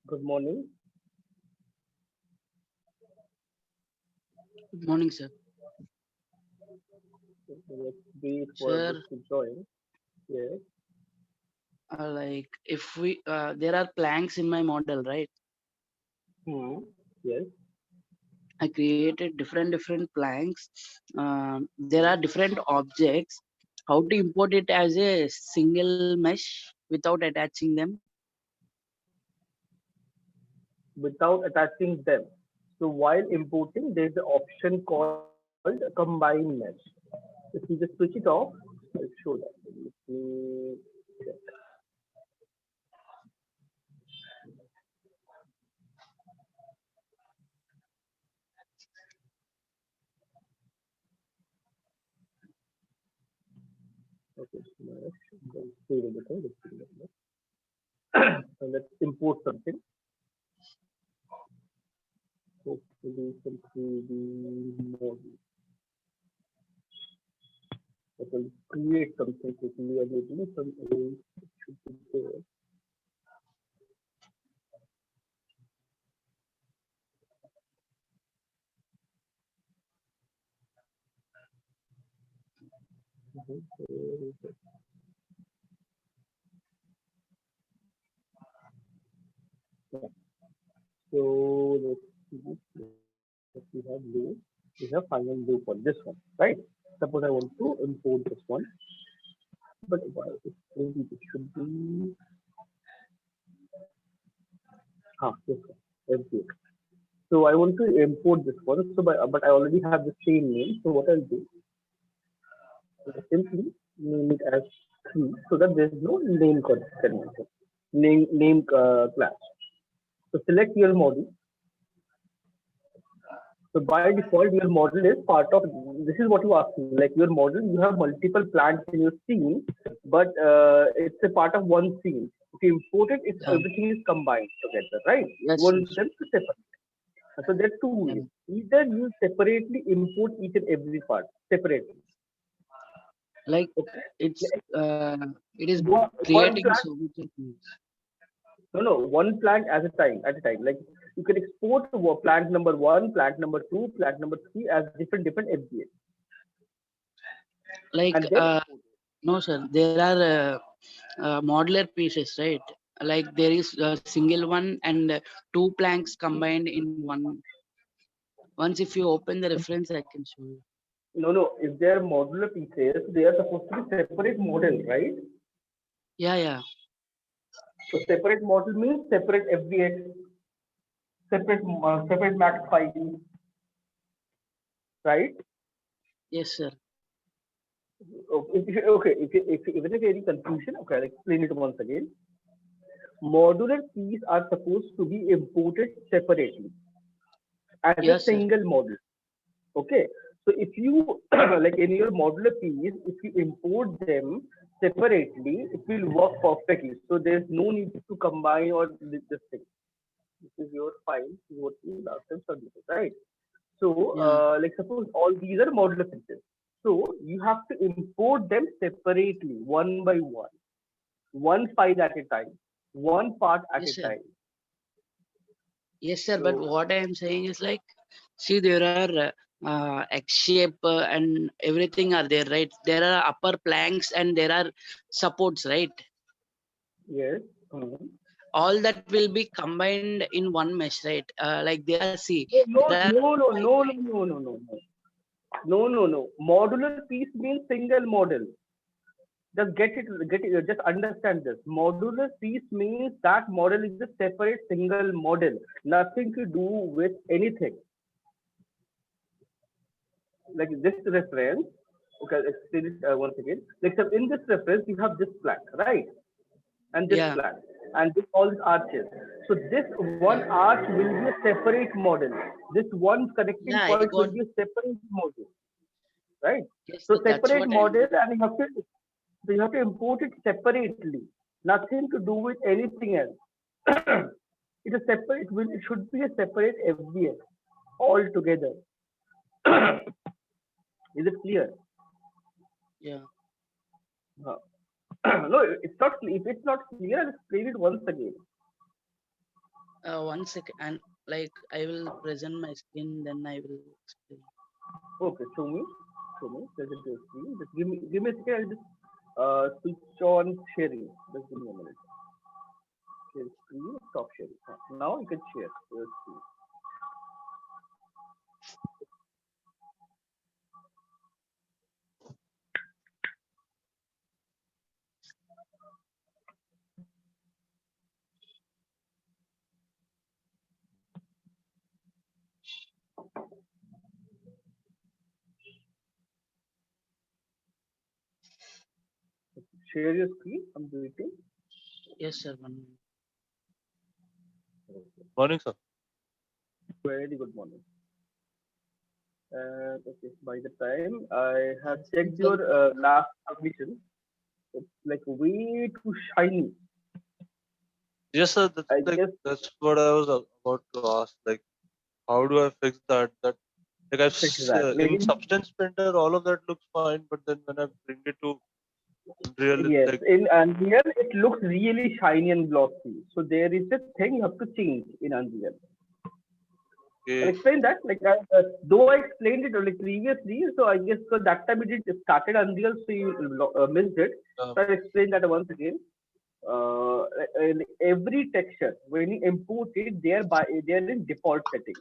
Good morning. Good morning, sir. Let's wait for this Sir, to join. Yes. if we there are planks in my model, right? Hmm. Yes. I created different planks. There are different objects. How to import it as a single mesh without attaching them? Without attaching them. So while importing, there's an option called combine mesh. If you just switch it off, I'll show that. Let me check. Okay. Mesh. Let's save everything. Let's save everything. So let's import something. Hopefully some 3D model. That will create something quickly and some arrange it should be there. Mhm. Yeah. So let's see. Let's we have loop. We have final loop on this one, right? Suppose I want to import this one, but why maybe it should be this one. Import. So I want to import this one. So but I already have the same name. So what I'll do, I simply name it as three, so that there's no name convention, name class. So select your model. So by default, your model is part of. This is what you asked me. Like your model, you have multiple plants in your scene, but it's a part of one scene. If you import it, it's Yeah. everything is combined together, right? You Yes, want yes. them to separate. So there are two Yeah. ways. Either you separately import each and every part separately. Like Okay. it's it is One creating plant, so much of things. no, one plant at a time. At a time, like you can export plant number one, plant number two, plant number three as different FBA, Like and then no, sir. There are modular pieces, right? Like there is a single one and two planks combined in one. Once if you open the reference, I can show you. no. If they are modular pieces, they are supposed to be separate model, right? Yeah, yeah. So separate model means separate FBX, separate max file, right? Yes, sir. If there is any confusion, okay, I'll explain it once again. Modular keys are supposed to be imported separately as a Yes, sir. single model. Okay, so if you like in your modular piece, if you import them separately, it will work perfectly. So there's no need to combine or this thing. This is your file. This is what you last time submitted, right? So, Yeah. like suppose all these are modular pieces. So you have to import them separately, one by one file at a time, one part at Yes, a sir. time. Yes, sir. But So what I am saying is like, see, there are X shape and everything are there, right? There are upper planks and there are supports, right? yes. Mhm. All that will be combined in one mesh, right? Like there are, see, No, there are no, no, five no, no, planks. no, no, no, no. No, no, no. Modular piece means single model. Just get it. Just understand this. Modular piece means that model is a separate single model, nothing to do with anything. Like this reference, okay, I'll explain it once again. Like so in this reference, you have this plant, right? And this Yeah, plant, and this all these arches. So this one yeah, arch will be a separate model. This one connecting yeah. I point will got. be a separate model, right? Yes, So sir. That's separate what I model, am. and you have to import it separately. Nothing to do with anything else. It is separate. It should be a separate FBS altogether. Is it clear? Yeah. Uh, no, it's not. If it's not clear, I'll explain it once again. 1 second, and like I will present my screen, then I will explain. Okay, show me. Present your screen. Just give me a second. I'll just switch on sharing. Just give me a minute. Share screen. Stop sharing. Now you can share your screen. Share your screen. I'm waiting. Yes, sir. 1 minute. Morning, sir. Very good morning. Okay, by the time I have checked your last submission, it's like way too shiny. Yes, sir. I guess That's what I was about to ask. Like, how do I fix that? Like fix that. in Substance Painter, all of that looks fine, but then when I bring it to Unreal, it's Yes, like, in Unreal it looks really shiny and glossy. So there is a thing you have to change in Unreal. I'll okay, explain that. Like though I explained it like previously, so I guess because that time it started Unreal, so you missed it. uh, So I'll explain that once again. In every texture, when you import it, they're in default setting,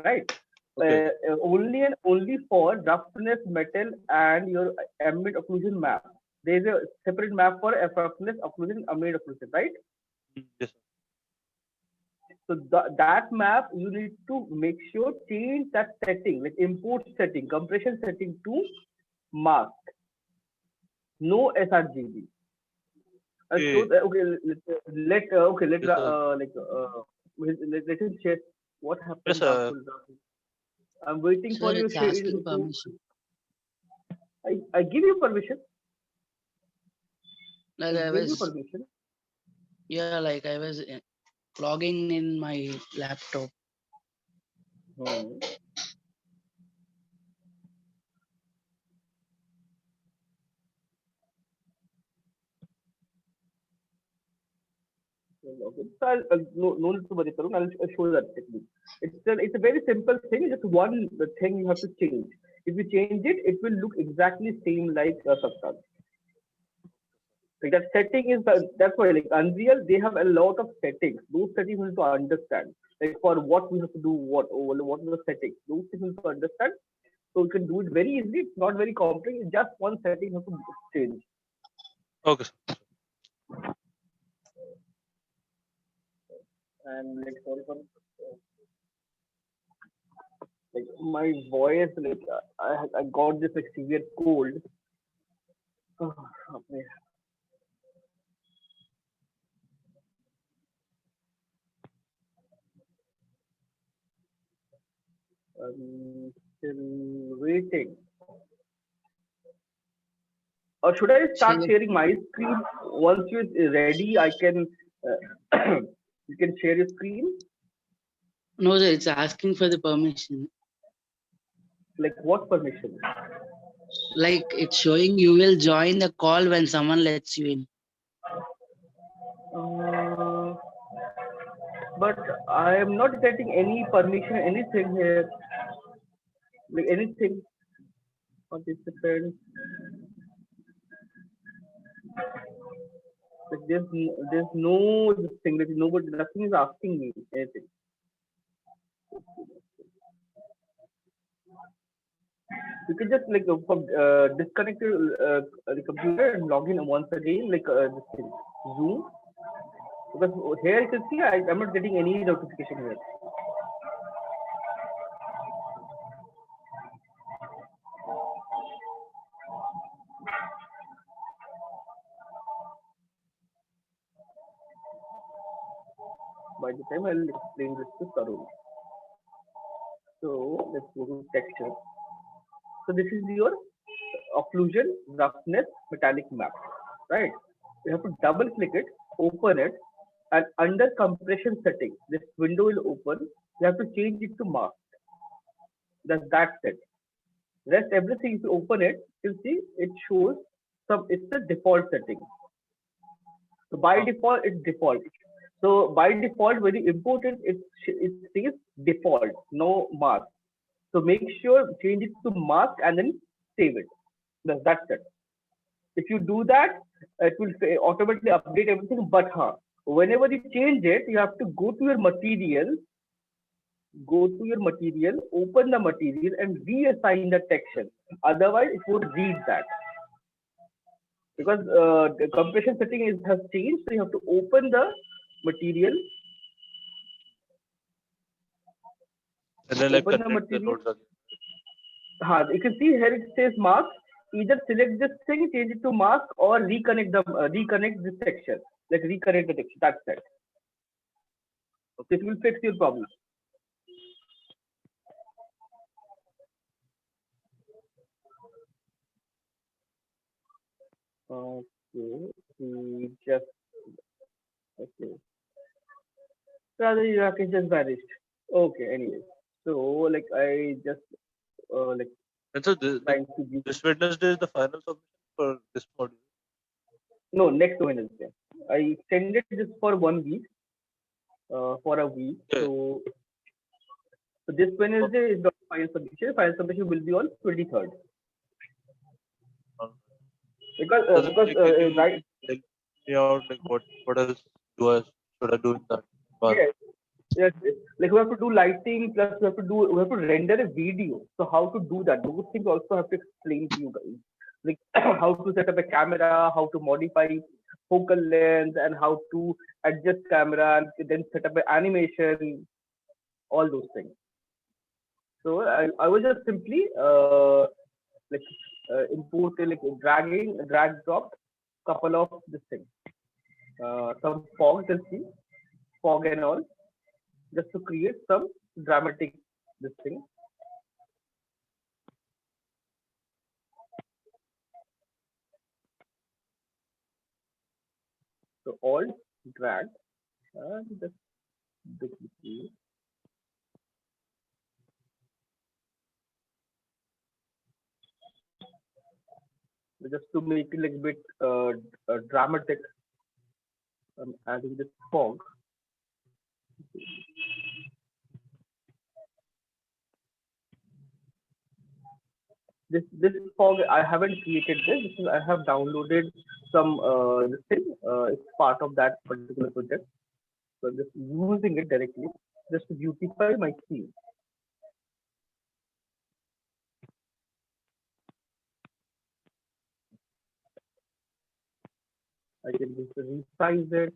right? okay, Only and only for roughness, metal, and your ambient occlusion map. There is a separate map for roughness, occlusion, ambient occlusion, right? yes, sir. So that map you need to make sure change that setting, like import setting, compression setting to mask, no sRGB. So Okay, okay, let yes, sir. let him share what Yes, happened. sir. I'm waiting Sir, for you it's asking to. permission. I give you permission. Like I I gave you was, permission. yeah, like I was logging in my laptop. Hmm. Okay. So no need to worry, Tarun. I'll show you that technique. It's a very simple thing. Just one thing you have to change. If you change it, it will look exactly same like a substance. Like that setting is that's why like Unreal they have a lot of settings. Those settings we need to understand. Like for what we have to do, what are the settings. Those things we need to understand. So you can do it very easily. It's not very complex. It's just one setting you have to change. Okay, sir. And like sorry for like my voice like I got this like severe cold. Oh, okay. Still waiting. Or should I start Share. sharing my screen? Once you're ready, I can. You can share your screen. No, sir, it's asking for the permission. Like what permission? Like it's showing you will join the call when someone lets you in. Uh, but I am not getting any permission, anything here. Like anything. Participants. Like there's no this thing. Like nobody, nothing is asking me anything. You can just like disconnect your the computer and log in once again, like this thing, Zoom. Because here you can see I'm not getting any notification here. By the time I'll explain this to Tarun. So let's go to texture. So this is your occlusion, roughness, metallic map, right? You have to double click it, open it, and under compression setting, this window will open. You have to change it to mask. That's it. Rest everything, if you open it, you'll see it shows some. It's the default setting. So by Oh, default, it's default. So by default, very important, it says default, no mask. So make sure change it to mask and then save it. That's it. If you do that, it will automatically update everything. But whenever you change it, you have to go to your material, open the material, and reassign the section. Otherwise, it would read that because the compression setting has changed. So you have to open the material, And then like open the connect the material. nodes again. You can see here it says mask. Either select this thing, change it to mask, or reconnect this section. Like reconnect the section. That's it. Okay, it will fix your problem. Okay, we just okay. Rather, Rakesh just vanished. Okay, anyway. So like I just like And so trying to give this Wednesday is the final submission for this module. no next Wednesday. I extended this for 1 week, for a week. Yeah. So this Wednesday is the final submission. Final submission will be on 23rd. Because Does it like, can you right. help me out like what else should I do in that? Yes, yes, yes. Like we have to do lighting, plus we have to render a video. So how to do that? Those things also have to explain to you guys. Like how to set up a camera, how to modify focal length, and how to adjust camera, and then set up an animation, all those things. So I was just simply like import like drag drop couple of this thing, some fog, you can see fog and all, just to create some dramatic this thing. So alt drag and just duplicate. Just to make it like a bit dramatic, I'm adding this fog. This fog I haven't created this. This is, I have downloaded some this thing. It's part of that particular project. So I'm just using it directly just to beautify my scene. I can just resize it.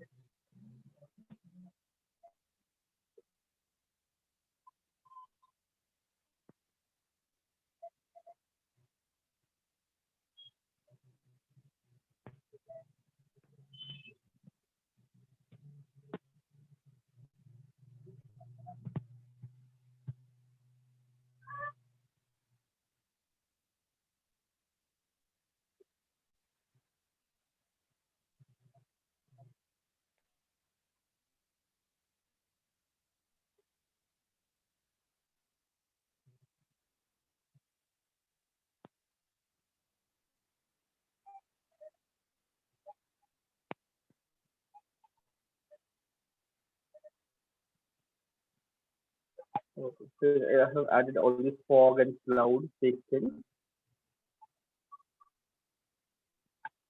Okay. So I have added all this fog and cloud fake things,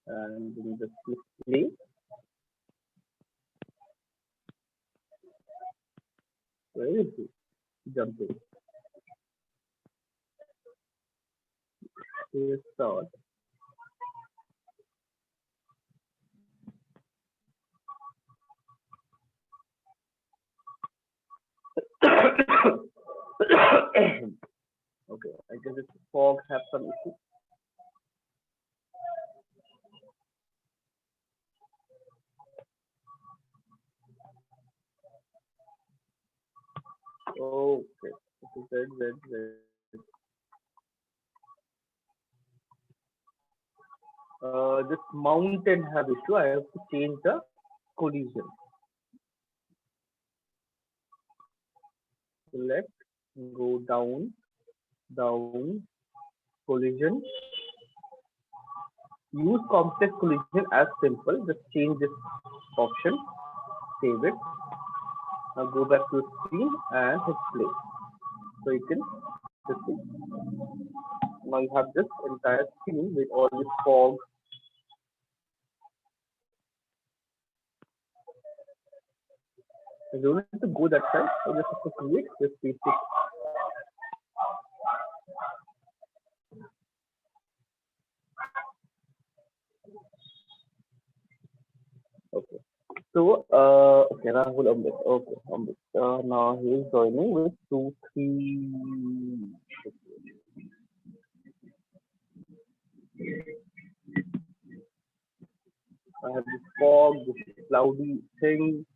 and then just click play. Where is it? Jumping. Here start. Okay, I guess this fog have some issue. Okay, Z. This mountain have issue. I have to change the collision. Select, go down, collision. Use complex collision as simple. Just change this option. save it. Now go back to your screen and hit play. So you can see. Now you have this entire screen with all this fog. You don't have to go that side. You just have to create this basic. Okay. So, okay, Rahul Ambit. Okay, Ambit. Now he is joining with 2, 3. I have this fog, this cloudy thing.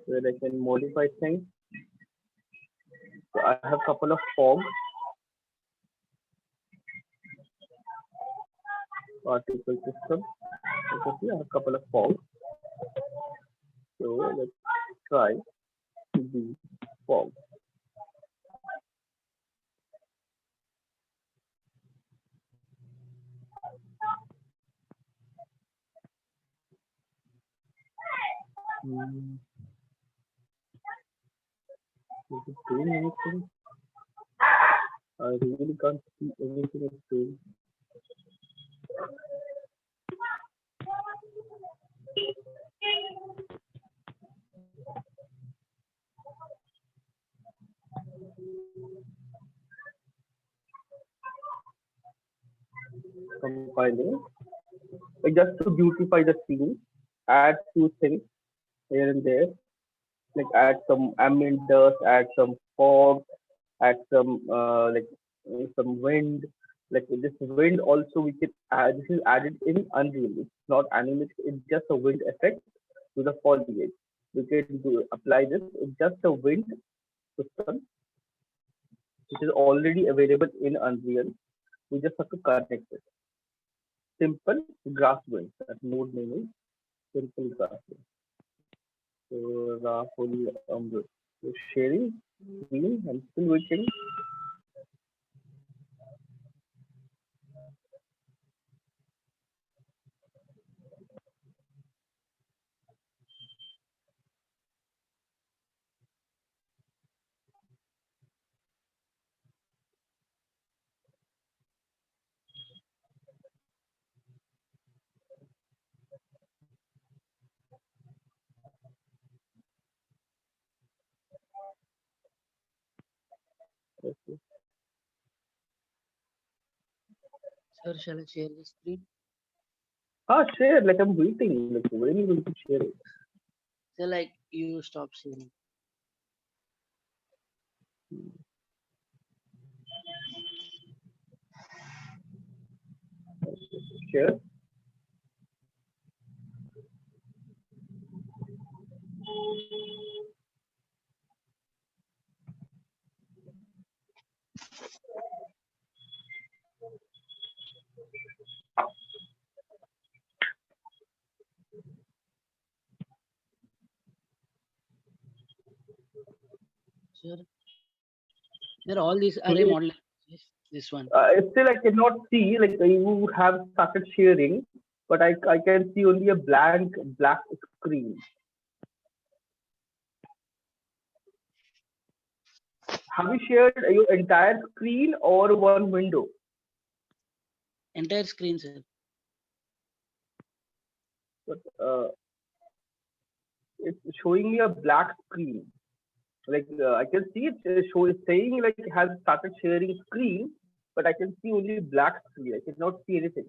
Where I can modify things. So I have a couple of fogs. Particle system. Okay, I have a couple of fogs. So let's try to do fog. Is it doing anything? I really can't see anything it's doing. Compiling. Like just to beautify the scene, add few things here and there. Like add some ambient dust, add some fog, add some some wind. Like this wind also we can add. This is added in Unreal. It's not animated. It's just a wind effect to the foliage. We can apply this. It's just a wind system which is already available in Unreal. We just have to connect it. Simple grass wind. That node name is simple grass wind. So Rahul so sharing screen. I'm still waiting. Okay. Sir, shall I share the screen? Share. Like I'm waiting. Like when are you going to share it? So like you stop sharing. Share. Sir, there all these array model. This one. Still, I cannot see. Like you have started sharing, but I can see only a blank black screen. Have you shared your entire screen or one window? Entire screen, sir. But it's showing me a black screen. Like I can see it saying like it has started sharing screen, but I can see only black screen. I cannot see anything.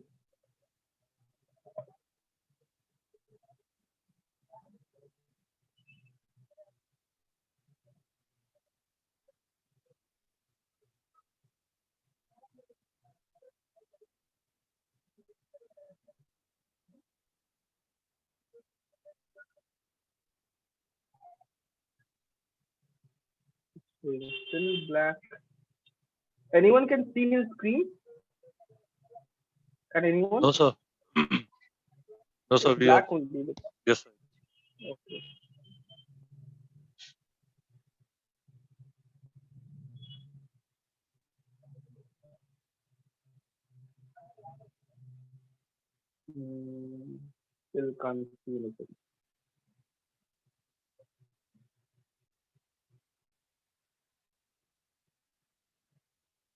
So it's still black. Anyone can see his screen? Can anyone? No, sir. No, sir. It's We are. black only. Yes, sir. Okay. Still can't see anything.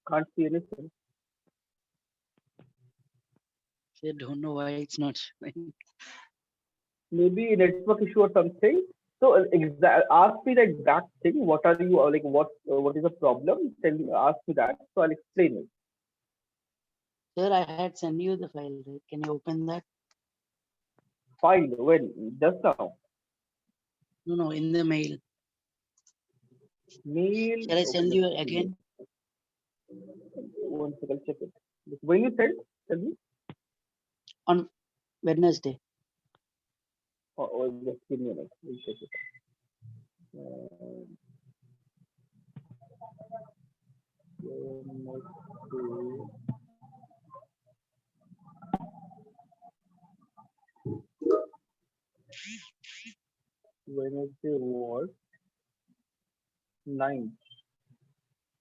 Can't see anything. I don't know why it's not showing. Maybe a network issue or something. So ask me the exact thing. What are you like? What is the problem? Tell me. Ask me that. So I'll explain it. Sir, I had sent you the file, right? Can you open that? Fine. When? Just now. No, in the mail. Mail. Shall I Okay, send let's you see. again? One second. Check it. When you sent, tell me. On Wednesday. Or just give me a minute. We'll check it. Um, Wednesday was 9th.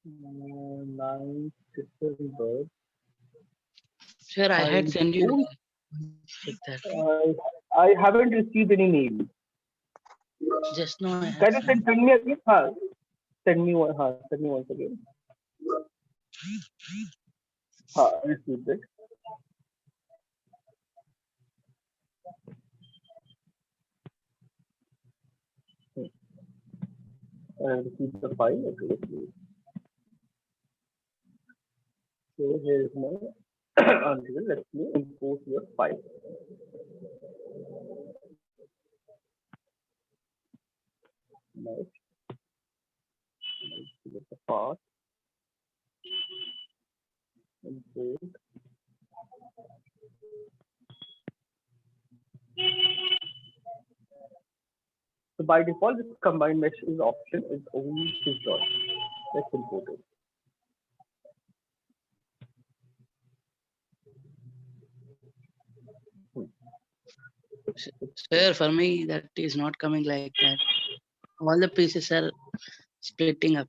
9th December. Sir, I had I sent you. don't. Check that. I haven't received any mail. Just now I had Can you sent. send me again? Send me one. Send me once again. I received it. I received the file. Okay. So here is my article. Let me import your file. Nice. Select the path. Import. So by default, this combined mesh is option is only switched on. Let's import it. Sir, for me, that is not coming like that. All the pieces are splitting up.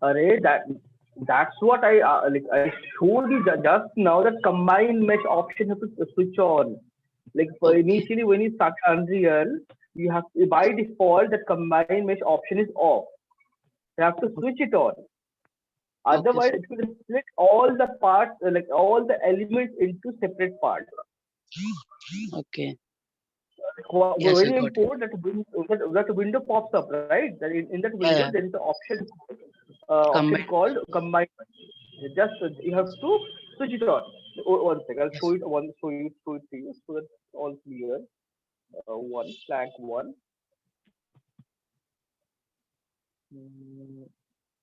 Array, that's what I like. I showed you just now that combined mesh option have to switch on. Like for Okay. initially when you start Unreal, you have by default that combined mesh option is off. You have to switch it on. Otherwise, sir. it will split all the parts, like all the elements into separate parts. Okay. When Yes, I you got it. import that window pops up, right? In that window, Yeah. there is the option Combined. called combine. Just you have to switch it on. One second, I'll show Yes. it. Show it to you so that's all clear. One flank one.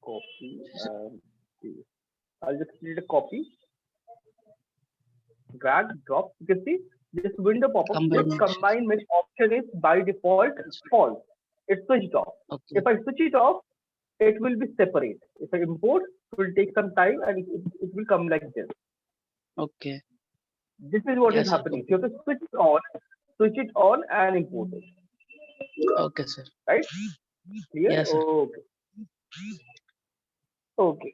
Copy and paste. I'll just create a copy. Drag, drop. You can see this window pop up. This Combined mesh. combine mesh option is by default false. It's switched off. Okay. If I switch it off, it will be separate. If I import, it will take some time and it will come like this. Okay. This is what is Yes, sir. happening. So you have to switch it on and import it. Okay, sir. Right? Clear? Yes, sir. Okay. Okay.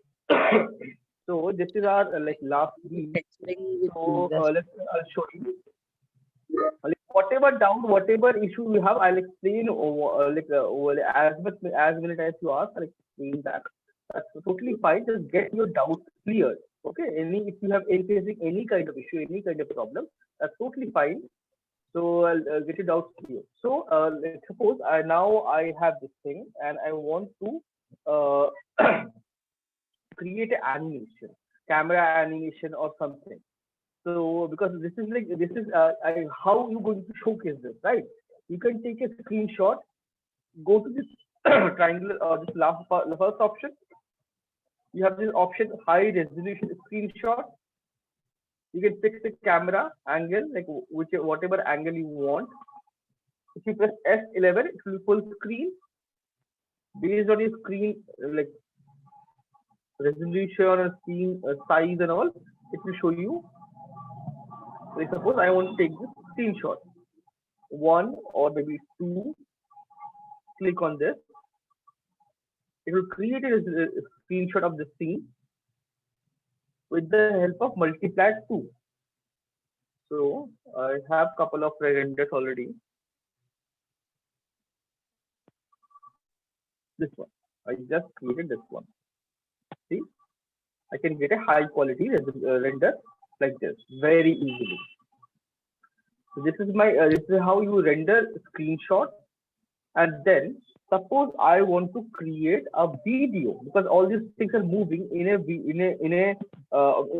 So this is our like last week. Explain with So fingers. I'll show you. Like whatever doubt, whatever issue you have, I'll explain as much as many times you ask, I'll explain that. That's totally fine. Just get your doubts cleared. Okay. If you have facing any kind of issue, any kind of problem, that's totally fine. So I'll get your doubts clear. So let's suppose I have this thing and I want to create an animation, camera animation or something. So because this is how you going to showcase this, right? You can take a screenshot, go to this triangle or this the first option. You have this option high resolution screenshot. You can pick the camera angle, like whatever angle you want. If you press S11, it will full screen. Based on your screen like resolution or screen size and all, it will show you. Like suppose I want to take this screenshot, one or maybe two. Click on this. It will create a screenshot of the scene with the help of multiply 2. So I have couple of renders already. This one. I just created this one. See, I can get a high quality render like this very easily. So this is how you render screenshot. And then suppose I want to create a video, because all these things are moving in a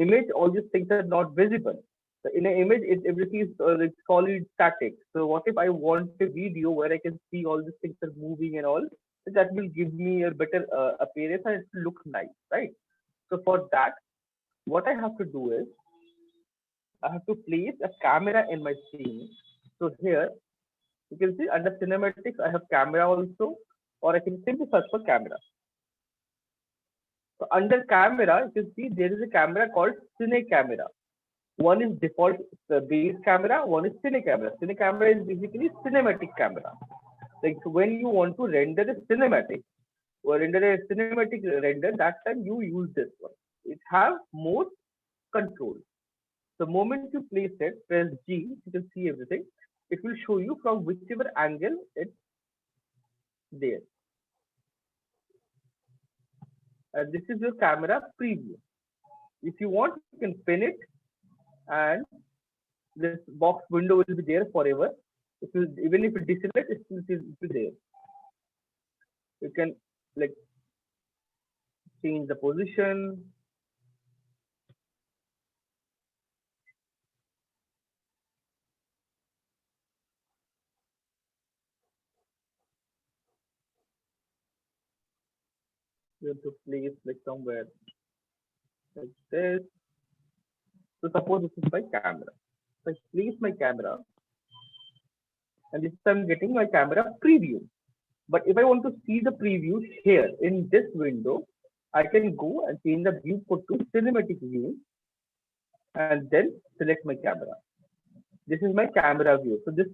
image. All these things are not visible. So in an image, everything is like solid static. So what if I want a video where I can see all these things are moving and all? So that will give me a better appearance and it will look nice, right? So for that, what I have to do is I have to place a camera in my scene. So here you can see under cinematics, I have camera also, or I can simply search for camera. So under camera, you can see there is a camera called Cine Camera. One is default base camera, one is Cine Camera. Cine Camera is basically cinematic camera. Like so when you want to render a cinematic or render a cinematic render, that time you use this one. It has more control. The moment you place it, press G, you can see everything. It will show you from whichever angle it's there. And this is your camera preview. If you want, you can pin it, and this box window will be there forever. It will, even if it deselect, it will be there. You can like change the position. You have to place like somewhere like this. So suppose this is my camera. So I place my camera, and this time I'm getting my camera preview. But if I want to see the preview here in this window, I can go and change the viewport to cinematic view and then select my camera. This is my camera view. So this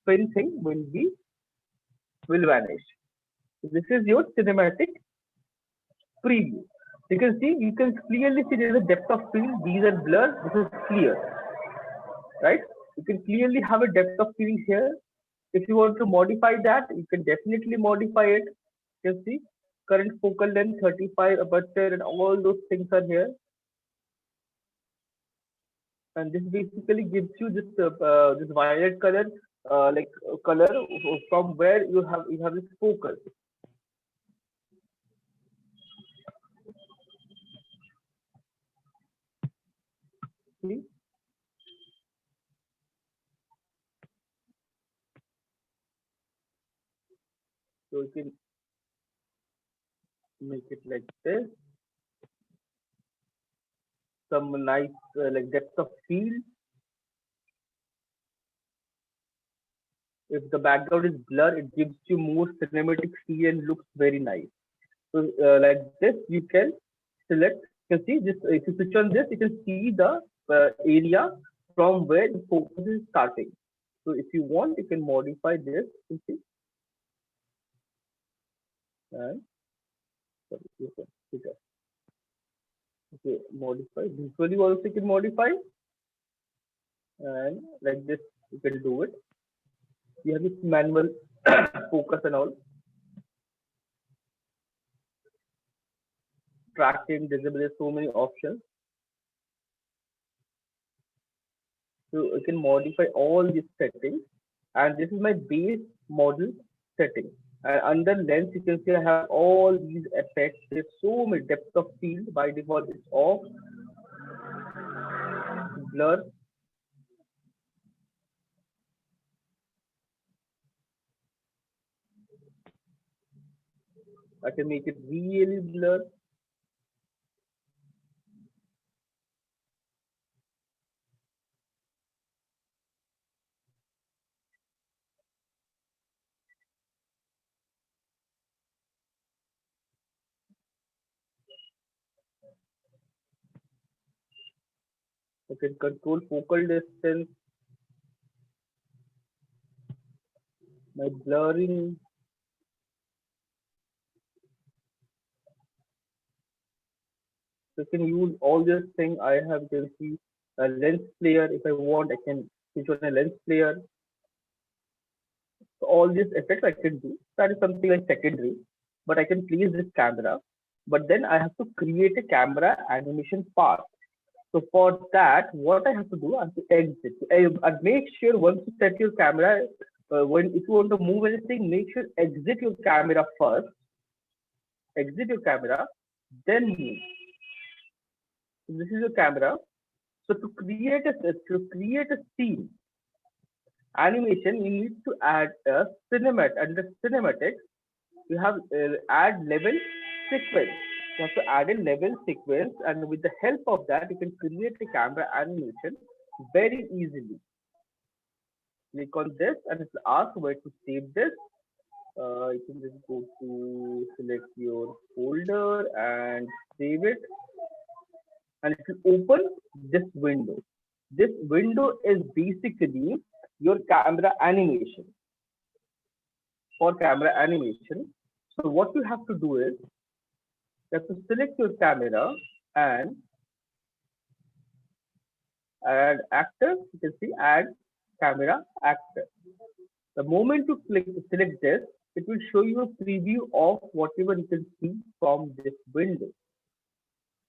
pin thing will vanish. So this is your cinematic preview. You can clearly see there is a depth of field. These are blurred. This is clear, right? You can clearly have a depth of field here. If you want to modify that, you can definitely modify it. You can see current focal length 35 aperture and all those things are here. And this basically gives you this violet color, color from where you have this focus. See? So you can make it like this. Some nice like depth of field. If the background is blur, it gives you more cinematic feel and looks very nice. So like this, you can select. You can see this. If you switch on this, you can see the area from where the focus is starting. So if you want, you can modify this. You see, and sorry, okay, modify. Visually also you can modify, and like this you can do it. You have this manual focus and all. Tracking, disable, there's so many options. So you can modify all these settings. And this is my base model setting. And under lens, you can see I have all these effects. There's so many depth of field. By default, it's off. Blur. I can make it really blur. I can control focal distance, my blurring. So you can use all this thing I have, you can see A lens flare, if I want, I can switch on a lens flare. So all these effects I can do. That is something like secondary, but I can place this camera. But then I have to create a camera animation path. So for that, what I have to do, I have to exit. And make sure once you set your camera, when if you want to move anything, make sure exit your camera first. Exit your camera, then move. So this is your camera. So to create a scene animation, you need to add a cinematic. Under cinematics, you have add level sequence. You have to add a level sequence, and with the help of that, you can create a camera animation very easily. Click on this, and it will ask where to save this. You can just go to select your folder and save it, and it will open this window. This window is basically your camera animation. For camera animation, so what you have to do is you have to select your camera and add actor. You can see add camera actor. The moment you select this, it will show you a preview of whatever you can see from this window,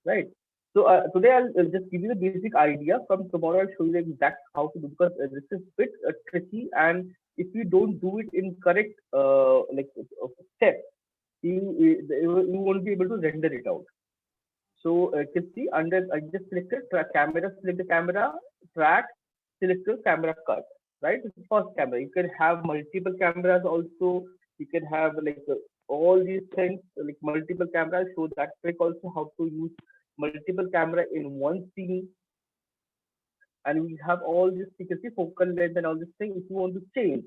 right? So today I'll just give you the basic idea. From tomorrow I'll show you the exact how to do, because this is a bit tricky, and if you don't do it in correct step, you won't be able to render it out. So you can see under I just selected camera, select the camera, track, select the camera cut, right? This is first camera. You can have multiple cameras also. You can have all these things like multiple cameras. So that trick also how to use multiple camera in one scene. And we have all this, you can see focal length and all this thing. If you want to change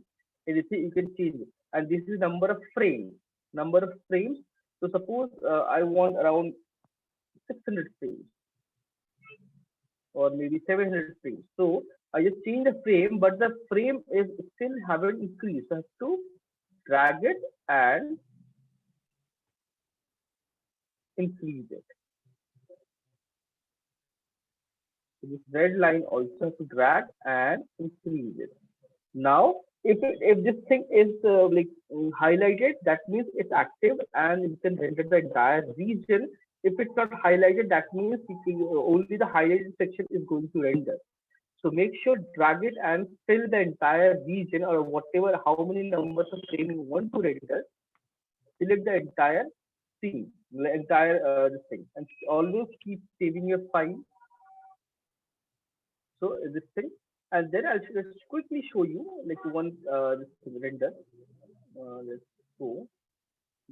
anything, you can change it. And this is number of frames. Number of frames. So suppose I want around 600 frames or maybe 700 frames. So I just change the frame, but the frame is still haven't increased. So I have to drag it and increase it. So this red line also have to drag and increase it. Now, if this thing is highlighted, that means it's active and you can render the entire region. If it's not highlighted, that means only the highlighted section is going to render. So make sure drag it and fill the entire region or whatever, how many numbers of frame you want to render. Select the entire scene, the entire this thing, and always keep saving your file. So this thing, and then I'll just quickly show you like one this thing render. Let's go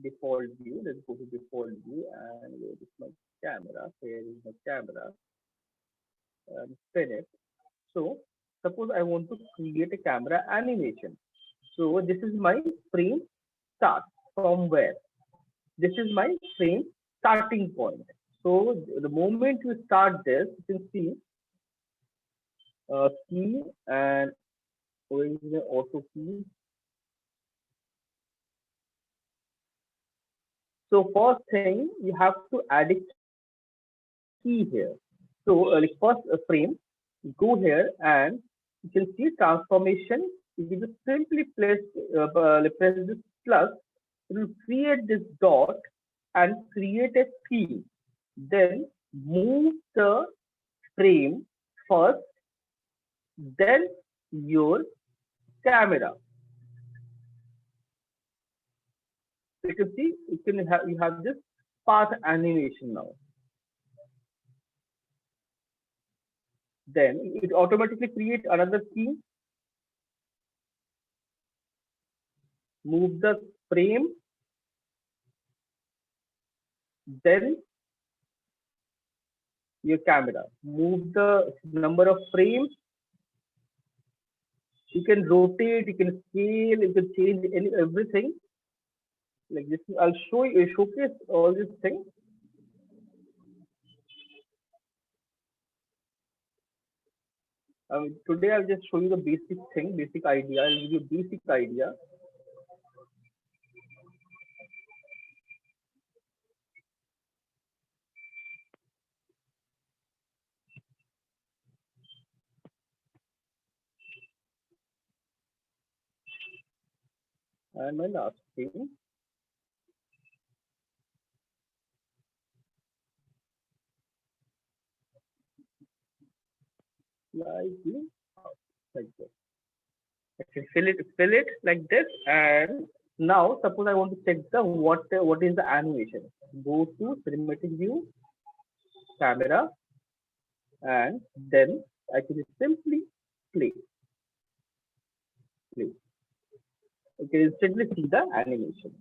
default view. Let's go to default view, and where is my camera? Here is my camera. And spin it. So suppose I want to create a camera animation. So this is my frame start from where? This is my frame starting point. So the moment you start this, you can see key and where is the auto key? So first thing you have to add a key here. So like first frame, go here and you can see transformation. If you just simply press this plus, it will create this dot and create a key. Then move the frame first, then your camera. You can see you have this path animation now. Then it automatically creates another key. Move the frame, then your camera. Move the number of frames. You can rotate, you can scale, you can change everything. Like this, I'll showcase all these things. Today I'll just show you the basic thing, basic idea. I'll give you a basic idea. And my last thing, like this, like this. I can fill it like this, and now suppose I want to check the what is the animation. Go to cinematic view, camera, and then I can simply play. Play. You can instantly see the animation.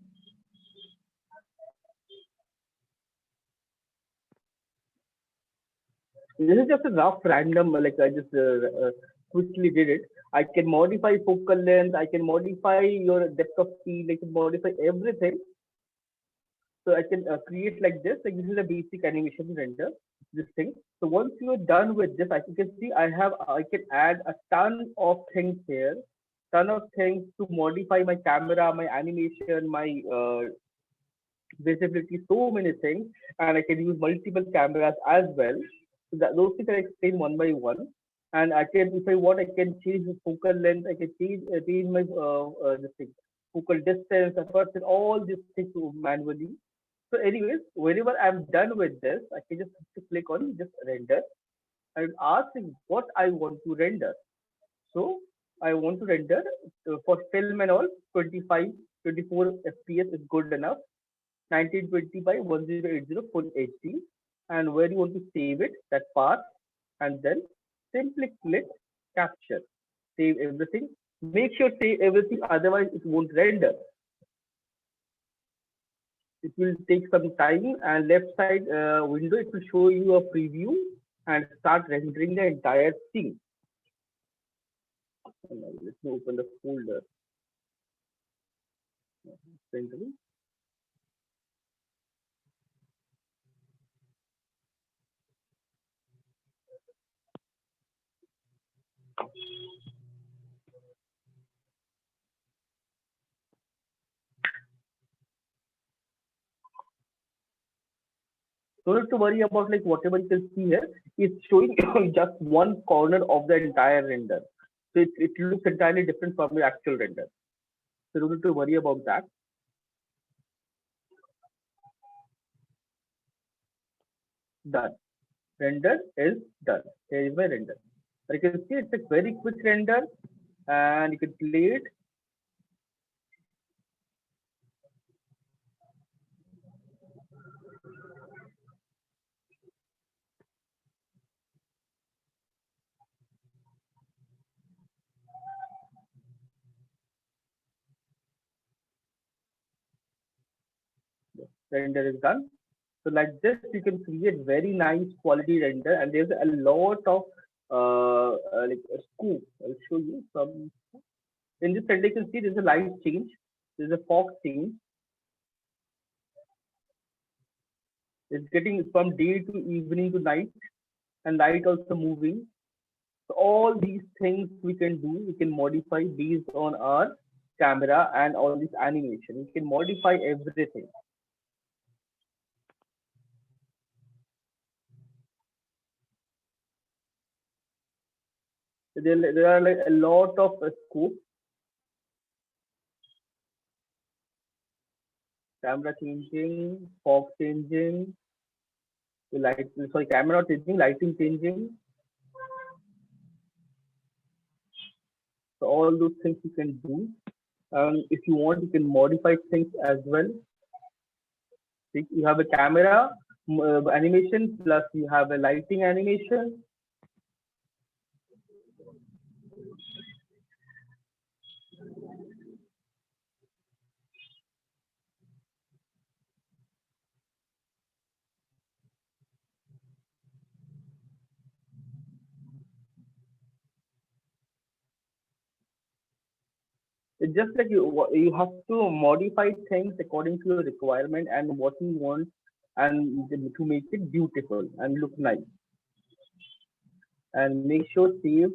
This is just a rough random, like I just quickly did it. I can modify focal length, I can modify your depth of field, I can modify everything. So I can create like this is a basic animation render, this thing. So once you are done with this, as you can see, I can add a ton of things here, ton of things to modify my camera, my animation, my visibility, so many things, and I can use multiple cameras as well. So that those things I explain one by one. And I can, if I want, I can change the focal length. I can change my this thing, focal distance, aperture, all these things manually. So, anyways, whenever I'm done with this, I can just click on just render and ask what I want to render. So, I want to render for film and all 25, 24 FPS is good enough. 1920 by 1080 full HD, and where you want to save it, that part, and then simply click capture, save everything. Make sure save everything, otherwise it won't render. It will take some time, and left side window it will show you a preview and start rendering the entire scene. Let me open the folder. Don't have to worry about like whatever you can see here. It's showing just one corner of the entire render. So it looks entirely different from the actual render. So don't have to worry about that. Done. Render is done. Here is my render. You can see it's a very quick render, and you can play it. Render is done. So like this, you can create very nice quality render, and there's a lot of like a scoop. I'll show you some. In this render, you can see there's a light change, there's a fog change. It's getting from day to evening to night, and light also moving. So all these things we can do, we can modify based on our camera and all this animation. We can modify everything. So there are like a lot of scopes. Camera changing, fog changing, light, sorry, camera changing, lighting changing. So all those things you can do. If you want, you can modify things as well. You have a camera animation, plus you have a lighting animation. It's just like you have to modify things according to your requirement and what you want, and to make it beautiful and look nice. And make sure save